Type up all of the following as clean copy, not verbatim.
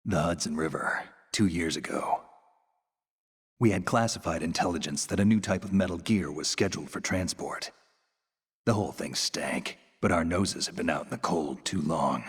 The Hudson River, 2 years ago. We had classified intelligence that a new type of metal gear was scheduled for transport. The whole thing stank, but our noses had been out in the cold too long.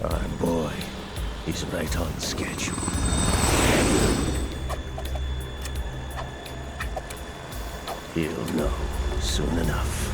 Our boy, he's right on schedule. He'll know soon enough.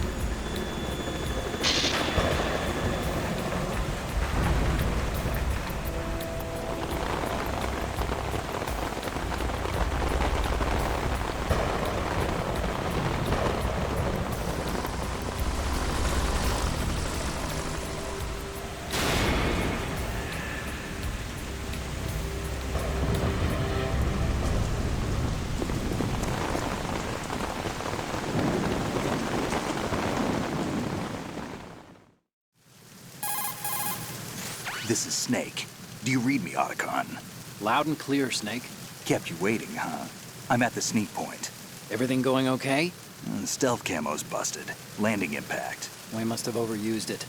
This is Snake. Do you read me, Otacon? Loud and clear, Snake. Kept you waiting, huh? I'm at the sneak point. Everything going okay? The stealth camo's busted. Landing impact. We must have overused it.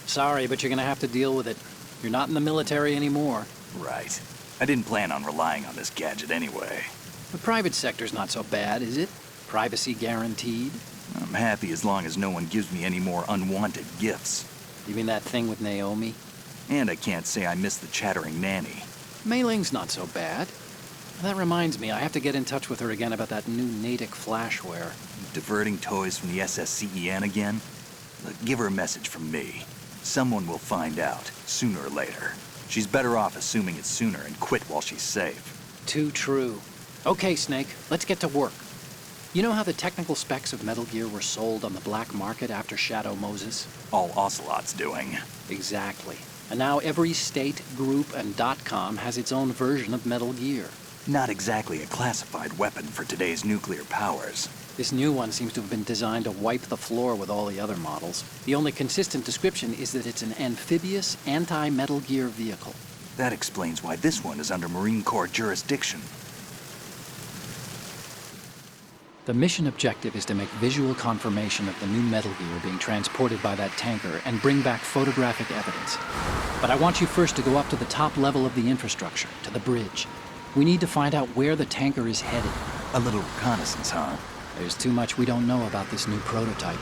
Sorry, but you're gonna have to deal with it. You're not in the military anymore. Right. I didn't plan on relying on this gadget anyway. The private sector's not so bad, is it? Privacy guaranteed? I'm happy as long as no one gives me any more unwanted gifts. You mean that thing with Naomi? And I can't say I miss the chattering nanny. Mei Ling's not so bad. That reminds me, I have to get in touch with her again about that new Natick flashware. Diverting toys from the SSCEN again? Look, give her a message from me. Someone will find out, sooner or later. She's better off assuming it's sooner and quit while she's safe. Too true. Okay, Snake, let's get to work. You know how the technical specs of Metal Gear were sold on the black market after Shadow Moses? All Ocelot's doing. Exactly. And now every state, group, and .com has its own version of Metal Gear. Not exactly a classified weapon for today's nuclear powers. This new one seems to have been designed to wipe the floor with all the other models. The only consistent description is that it's an amphibious, anti-Metal Gear vehicle. That explains why this one is under Marine Corps jurisdiction. The mission objective is to make visual confirmation of the new Metal Gear being transported by that tanker and bring back photographic evidence. But I want you first to go up to the top level of the infrastructure, to the bridge. We need to find out where the tanker is headed. A little reconnaissance, huh? There's too much we don't know about this new prototype.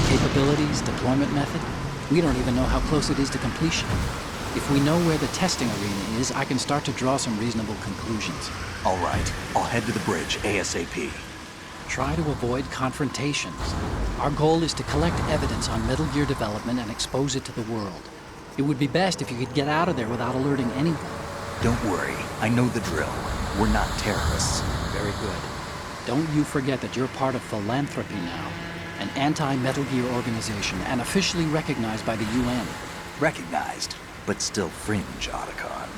Capabilities, deployment method. We don't even know how close it is to completion. If we know where the testing arena is, I can start to draw some reasonable conclusions. All right, I'll head to the bridge ASAP. Try to avoid confrontations. Our goal is to collect evidence on Metal Gear development and expose it to the world. It would be best if you could get out of there without alerting anyone. Don't worry, I know the drill. We're not terrorists. Very good. Don't you forget that you're part of Philanthropy now, an anti-Metal Gear organization and officially recognized by the UN. Recognized, but still fringe, Otacon.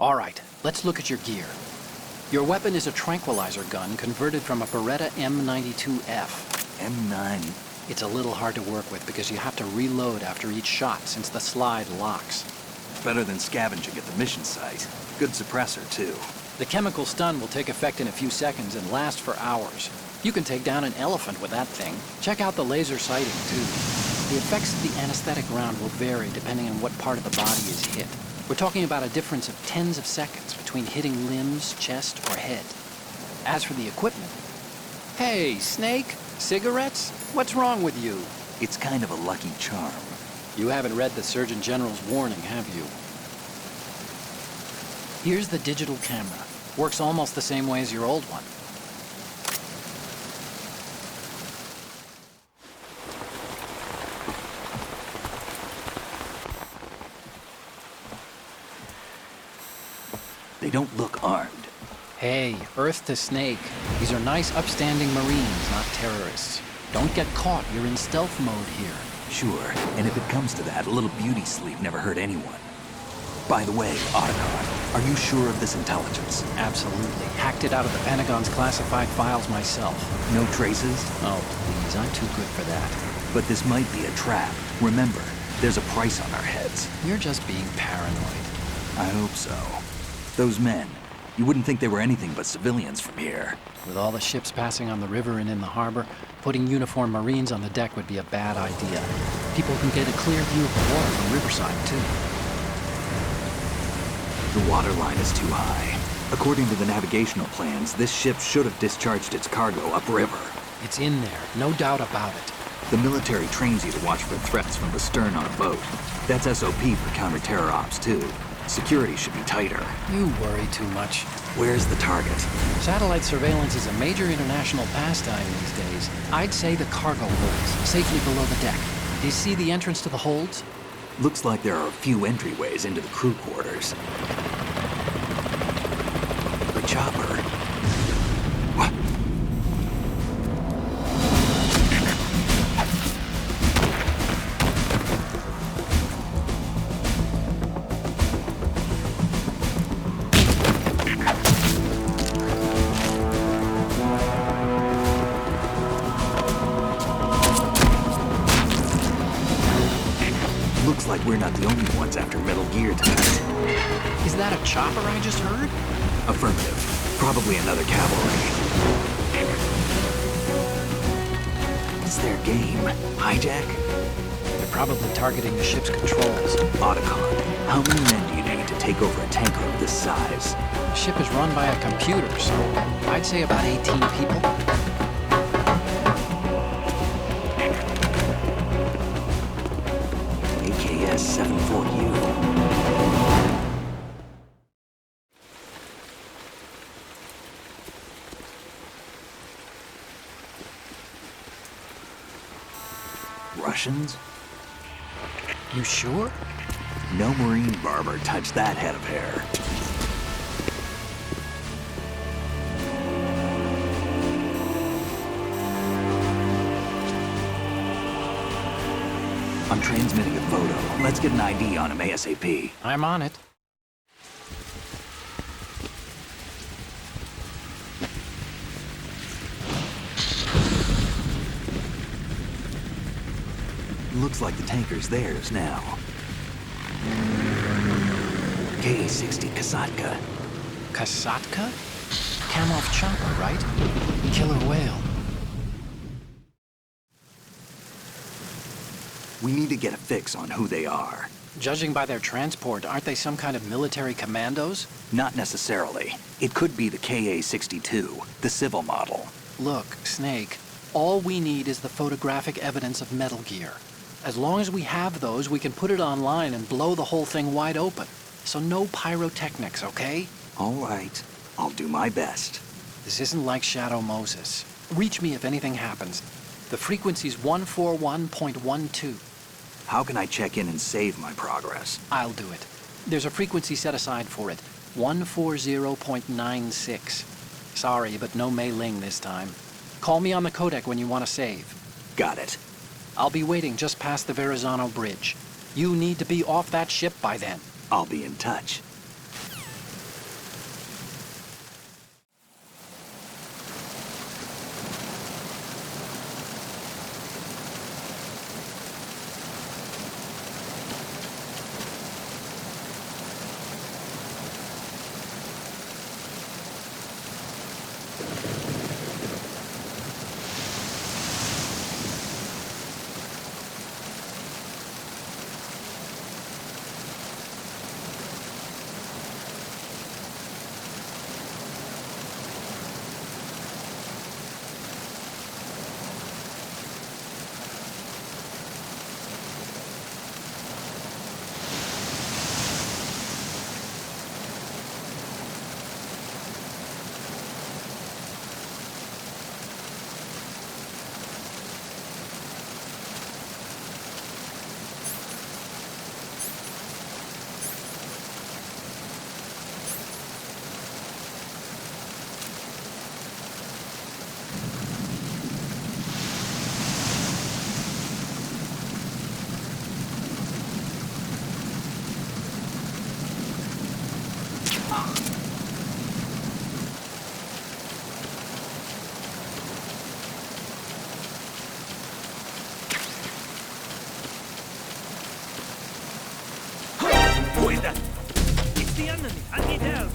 All right, let's look at your gear. Your weapon is a tranquilizer gun converted from a Beretta M92F. M9. It's a little hard to work with because you have to reload after each shot since the slide locks. Better than scavenging at the mission site. Good suppressor, too. The chemical stun will take effect in a few seconds and last for hours. You can take down an elephant with that thing. Check out the laser sighting, too. The effects of the anesthetic round will vary depending on what part of the body is hit. We're talking about a difference of tens of seconds between hitting limbs, chest, or head. As for the equipment... Hey, Snake? Cigarettes? What's wrong with you? It's kind of a lucky charm. You haven't read the Surgeon General's warning, have you? Here's the digital camera. Works almost the same way as your old one. They don't look armed. Hey, Earth to Snake. These are nice, upstanding Marines, not terrorists. Don't get caught. You're in stealth mode here. Sure, and if it comes to that, a little beauty sleep never hurt anyone. By the way, Otacon, are you sure of this intelligence? Absolutely. Hacked it out of the Pentagon's classified files myself. No traces? Oh, please, I'm too good for that. But this might be a trap. Remember, there's a price on our heads. You're just being paranoid. I hope so. Those men, you wouldn't think they were anything but civilians from here. With all the ships passing on the river and in the harbor, putting uniformed Marines on the deck would be a bad idea. People can get a clear view of the water from Riverside, too. The water line is too high. According to the navigational plans, this ship should have discharged its cargo upriver. It's in there, no doubt about it. The military trains you to watch for threats from the stern on a boat. That's SOP for counter-terror ops, too. Security should be tighter. You worry too much. Where's the target? Satellite surveillance is a major international pastime these days. I'd say the cargo holds, safely below the deck. Do you see the entrance to the holds? Looks like there are a few entryways into the crew quarters. The chopper. What? Looks like we're not the only ones after Metal Gear tonight. Is that a chopper I just heard? Affirmative. Probably another cavalry. It's their game. Hijack? They're probably targeting the ship's controls. Otacon, how many men do you need to take over a tanker of this size? The ship is run by a computer, so I'd say about 18 people. AKS 74U. Russians? You sure? No Marine barber touched that head of hair. I'm transmitting a photo. Let's get an ID on him ASAP. I'm on it. Looks like the tanker's theirs now. Ka-60 Kasatka. Kasatka? Kamov chopper, right? Killer whale. We need to get a fix on who they are. Judging by their transport, aren't they some kind of military commandos? Not necessarily. It could be the Ka-62, the civil model. Look, Snake, all we need is the photographic evidence of Metal Gear. As long as we have those, we can put it online and blow the whole thing wide open. So no pyrotechnics, okay? All right. I'll do my best. This isn't like Shadow Moses. Reach me if anything happens. The frequency's 141.12. How can I check in and save my progress? I'll do it. There's a frequency set aside for it. 140.96. Sorry, but no Mei Ling this time. Call me on the codec when you want to save. Got it. I'll be waiting just past the Verrazano Bridge. You need to be off that ship by then. I'll be in touch. Who is that? It's the enemy. I need help.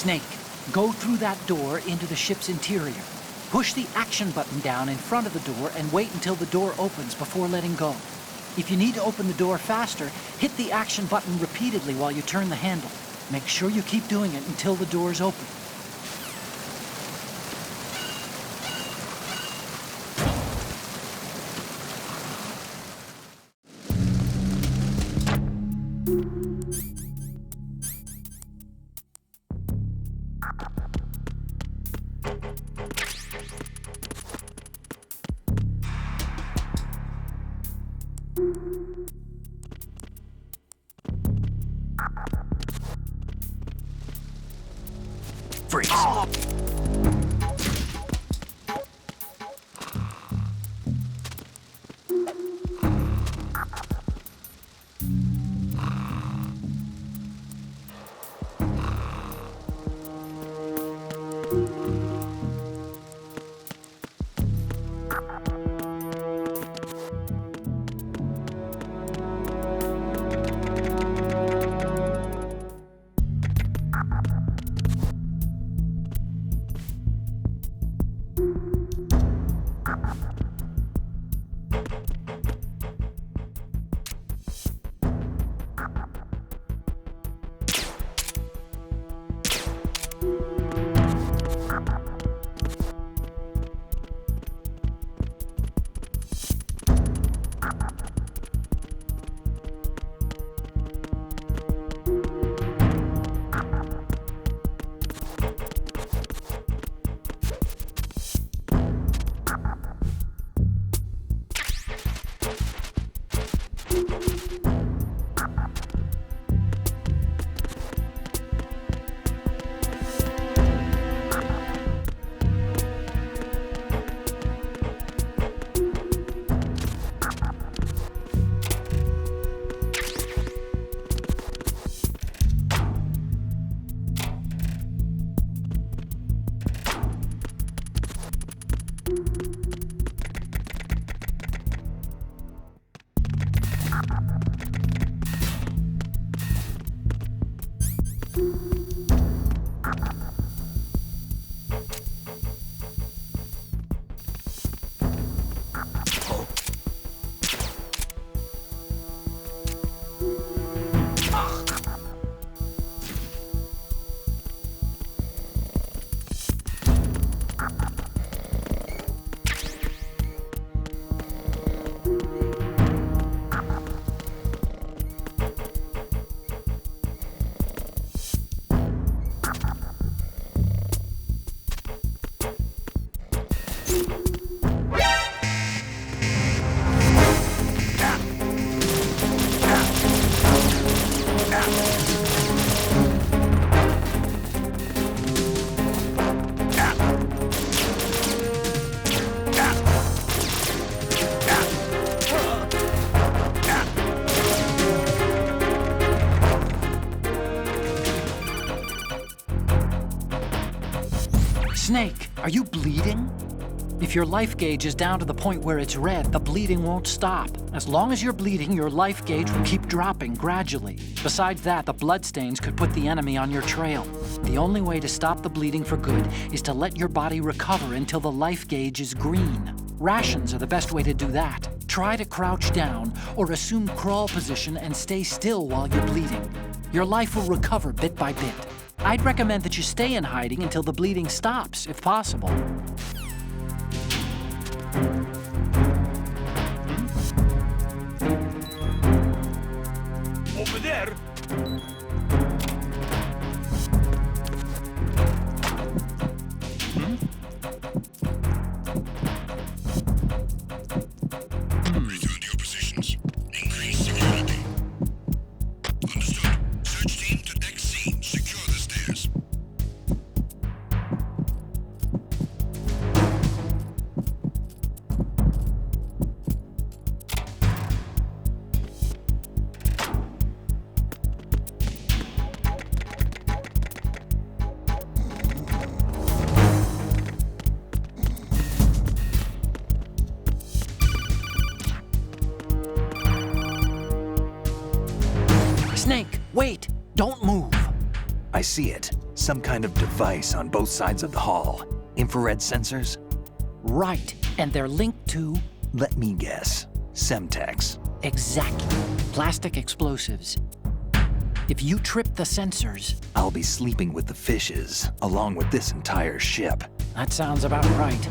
Snake, go through that door into the ship's interior. Push the action button down in front of the door and wait until the door opens before letting go. If you need to open the door faster, hit the action button repeatedly while you turn the handle. Make sure you keep doing it until the door's open. Freeze! Snake, are you bleeding? If your life gauge is down to the point where it's red, the bleeding won't stop. As long as you're bleeding, your life gauge will keep dropping gradually. Besides that, the bloodstains could put the enemy on your trail. The only way to stop the bleeding for good is to let your body recover until the life gauge is green. Rations are the best way to do that. Try to crouch down or assume crawl position and stay still while you're bleeding. Your life will recover bit by bit. I'd recommend that you stay in hiding until the bleeding stops, if possible. Over there. Return to your positions. Increase security. Understood. Search team to deck C. Secure the stairs. Snake, wait! Don't move! I see it. Some kind of device on both sides of the hall. Infrared sensors? Right, and they're linked to... Let me guess. Semtex. Exactly. Plastic explosives. If you trip the sensors... I'll be sleeping with the fishes, along with this entire ship. That sounds about right.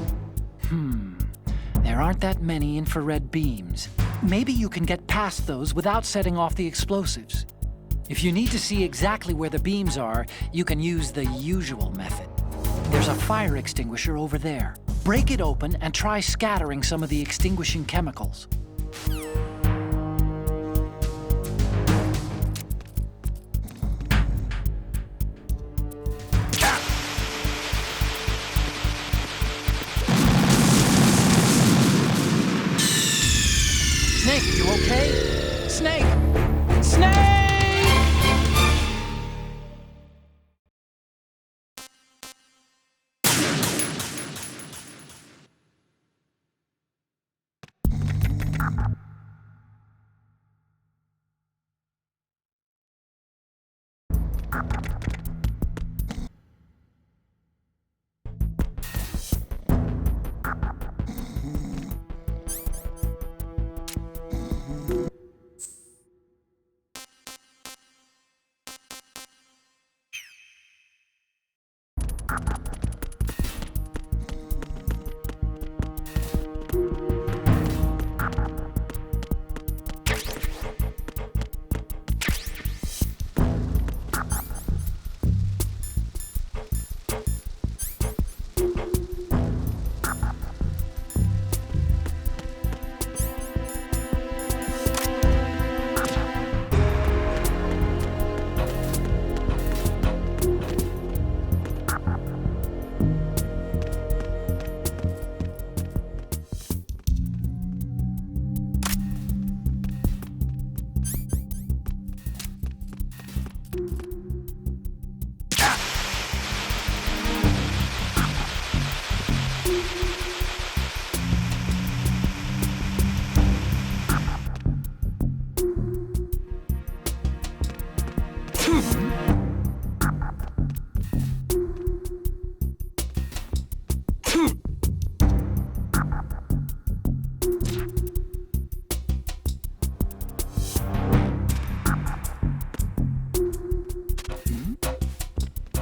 There aren't that many infrared beams. Maybe you can get past those without setting off the explosives. If you need to see exactly where the beams are, you can use the usual method. There's a fire extinguisher over there. Break it open and try scattering some of the extinguishing chemicals. Snake, you okay? Snake! Snake!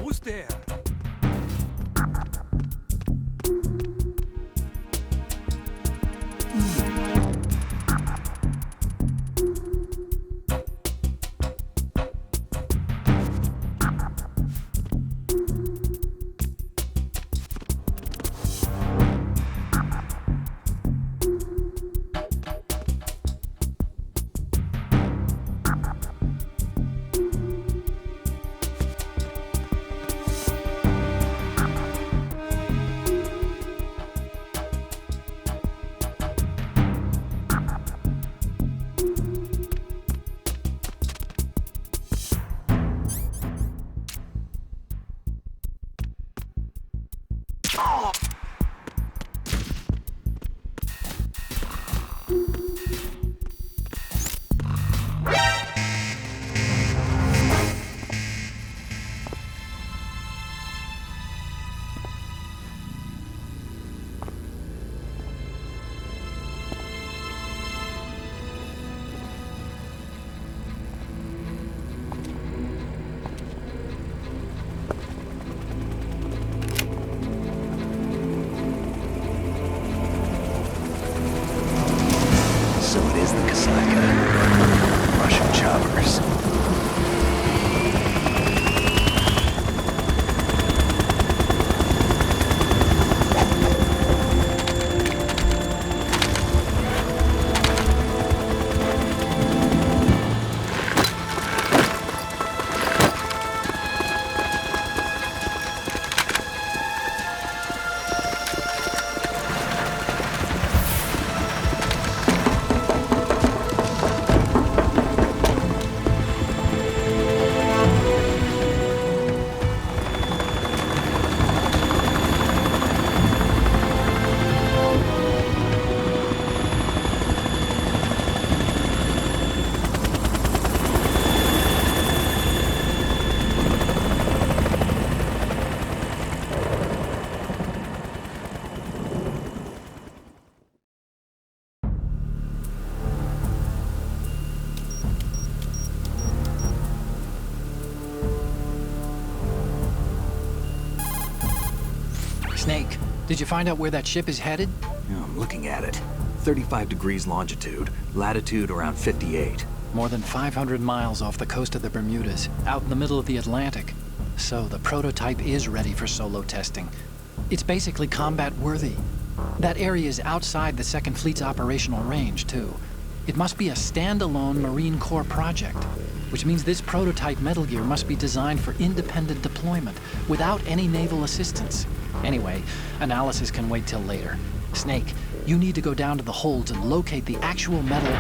Who's there? So it is the Kasaka. Russian choppers. Did you find out where that ship is headed? Yeah, I'm looking at it. 35 degrees longitude, latitude around 58. More than 500 miles off the coast of the Bermudas, out in the middle of the Atlantic. So the prototype is ready for solo testing. It's basically combat-worthy. That area is outside the Second Fleet's operational range, too. It must be a standalone Marine Corps project, which means this prototype Metal Gear must be designed for independent deployment, without any naval assistance. Anyway, analysis can wait till later. Snake, you need to go down to the holds and locate the actual metal...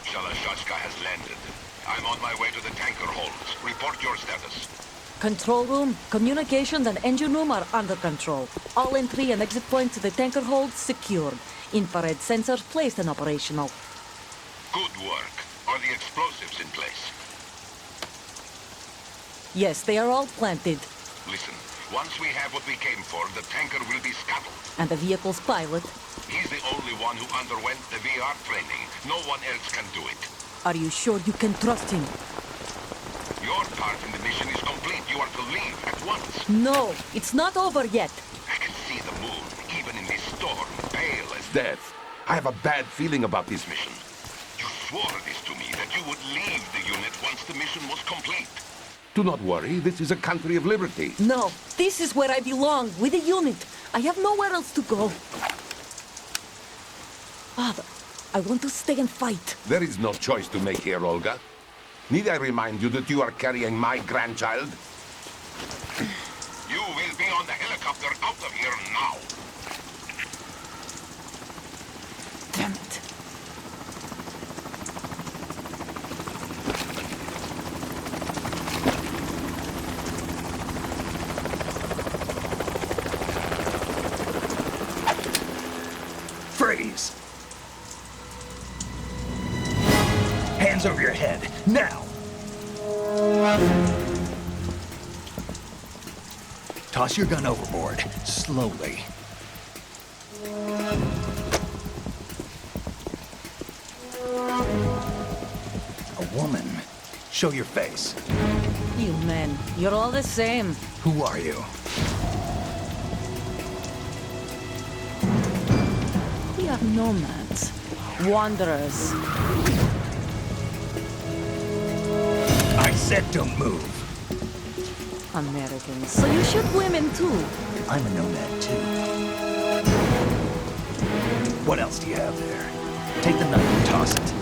Shalashashka has landed. I'm on my way to the tanker holds. Report your status. Control room, communications, and engine room are under control. All entry and exit points to the tanker hold secured. Infrared sensors placed and operational. Good work. Are the explosives in place? Yes, they are all planted. Listen, once we have what we came for, the tanker will be scuttled. And the vehicle's pilot. He's the only one who underwent the VR training. No one else can do it. Are you sure you can trust him? Your part in the mission is complete. You are to leave at once. No, it's not over yet. I can see the moon, even in this storm, pale as death. Death. I have a bad feeling about this Mission. You swore this to me, that you would leave the unit once the mission was complete. Do not worry, this is a country of liberty. No, this is where I belong, with the unit. I have nowhere else to go. Father, I want to stay and fight. There is no choice to make here, Olga. Need I remind you that you are carrying my grandchild? You will be on the helicopter out of here now. Damn it. Freeze! Hands over your head, now! Toss your gun overboard, slowly. A woman. Show your face. You men, you're all the same. Who are you? We are nomads. Wanderers. I said don't move. Americans. So you shoot women too. I'm a nomad too. What else do you have there? Take the knife and toss it.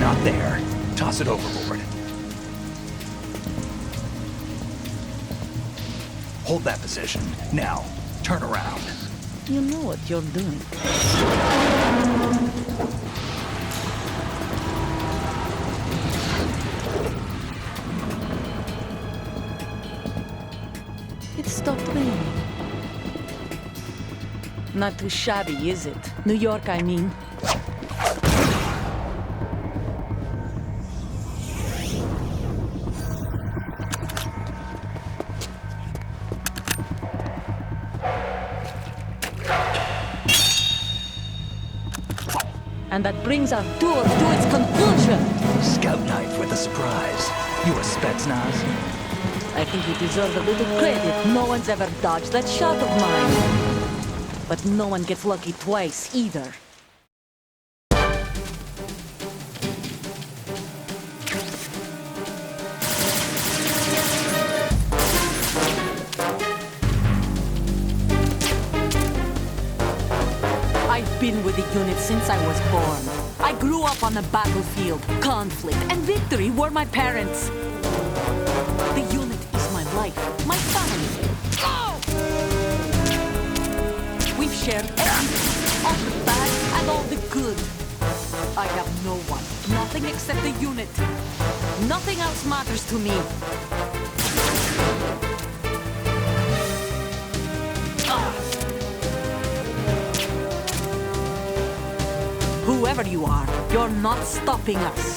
Not there. Toss it overboard. Hold that position. Now, turn around. You know what you're doing. It stopped raining. Not too shabby, is it? New York, I mean. And that brings our tour to its conclusion. Scout knife with a surprise. You a Spetsnaz? I think you deserve a little credit. No one's ever dodged that shot of mine. But no one gets lucky twice, either. I've been with the unit since I was born. I grew up on the battlefield. Conflict and victory were my parents. The unit is my life, my family. We've shared everything, all the bad and all the good. I have no one. Nothing except the unit. Nothing else matters to me. Whoever you are, you're not stopping us.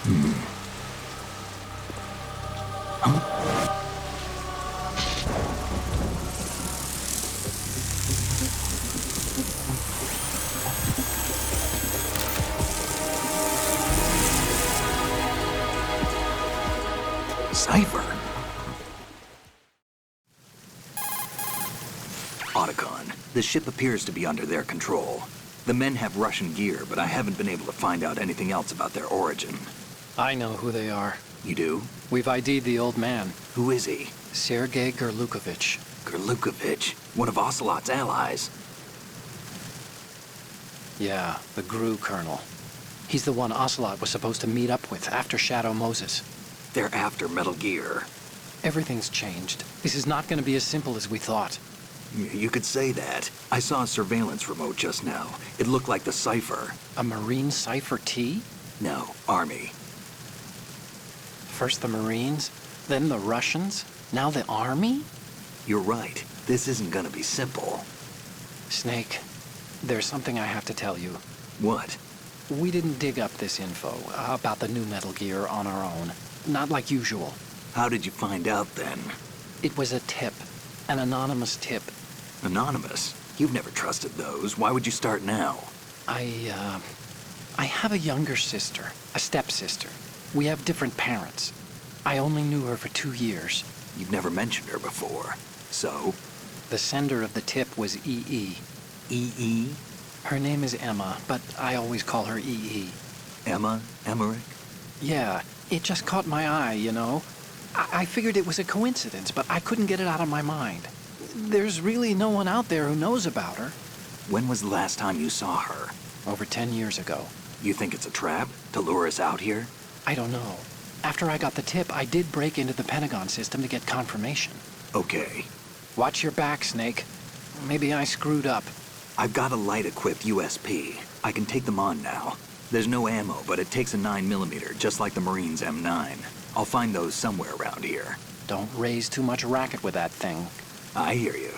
Cipher. Otacon, the ship appears to be under their control. The men have Russian gear, but I haven't been able to find out anything else about their origin. I know who they are. You do? We've ID'd the old man, Who is he? Sergei Gerlukovich. Gerlukovich, one of Ocelot's allies. Yeah, the GRU colonel. He's the one Ocelot was supposed to meet up with after Shadow Moses. They're after Metal Gear. Everything's changed. This is not going to be as simple as we thought. You could say that. I saw a surveillance remote just now. It looked like the Cipher. A Marine Cipher T? No, Army. First the Marines, then the Russians, now the Army? You're right. This isn't gonna be simple. Snake, there's something I have to tell you. What? We didn't dig up this info about the new Metal Gear on our own. Not like usual. How did you find out then? It was a tip. An anonymous tip. Anonymous? You've never trusted those. Why would you start now? I have a younger sister, a stepsister. We have different parents. I only knew her for 2 years. You've never mentioned her before. So? The sender of the tip was EE. EE? Her name is Emma, but I always call her EE. Emma Emmerich? Yeah, it just caught my eye, you know? I figured it was a coincidence, but I couldn't get it out of my mind. There's really no one out there who knows about her. When was the last time you saw her? Over 10 years ago. You think it's a trap? To lure us out here? I don't know. After I got the tip, I did break into the Pentagon system to get confirmation. Okay. Watch your back, Snake. Maybe I screwed up. I've got a light-equipped USP. I can take them on now. There's no ammo, but it takes a 9mm, just like the Marines' M9. I'll find those somewhere around here. Don't raise too much racket with that thing. I hear you.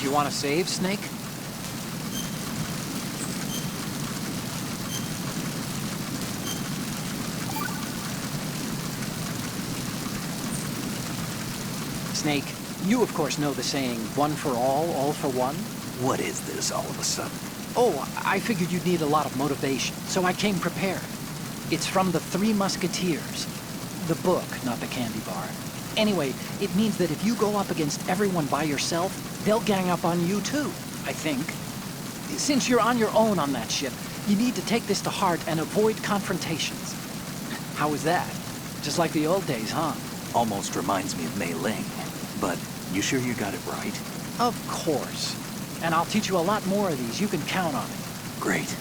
You want to save, Snake? Snake, You, of course, know the saying, one for all for one? What is this all of a sudden? Oh, I figured you'd need a lot of motivation, so I came prepared. It's from the Three Musketeers. The book, not the candy bar. Anyway, it means that if you go up against everyone by yourself, they'll gang up on you too, I think. Since you're on your own on that ship, you need to take this to heart and avoid confrontations. How was that? Just like the old days, huh? Almost reminds me of Mei Ling. But you sure you got it right? Of course. And I'll teach you a lot more of these. You can count on it. Great.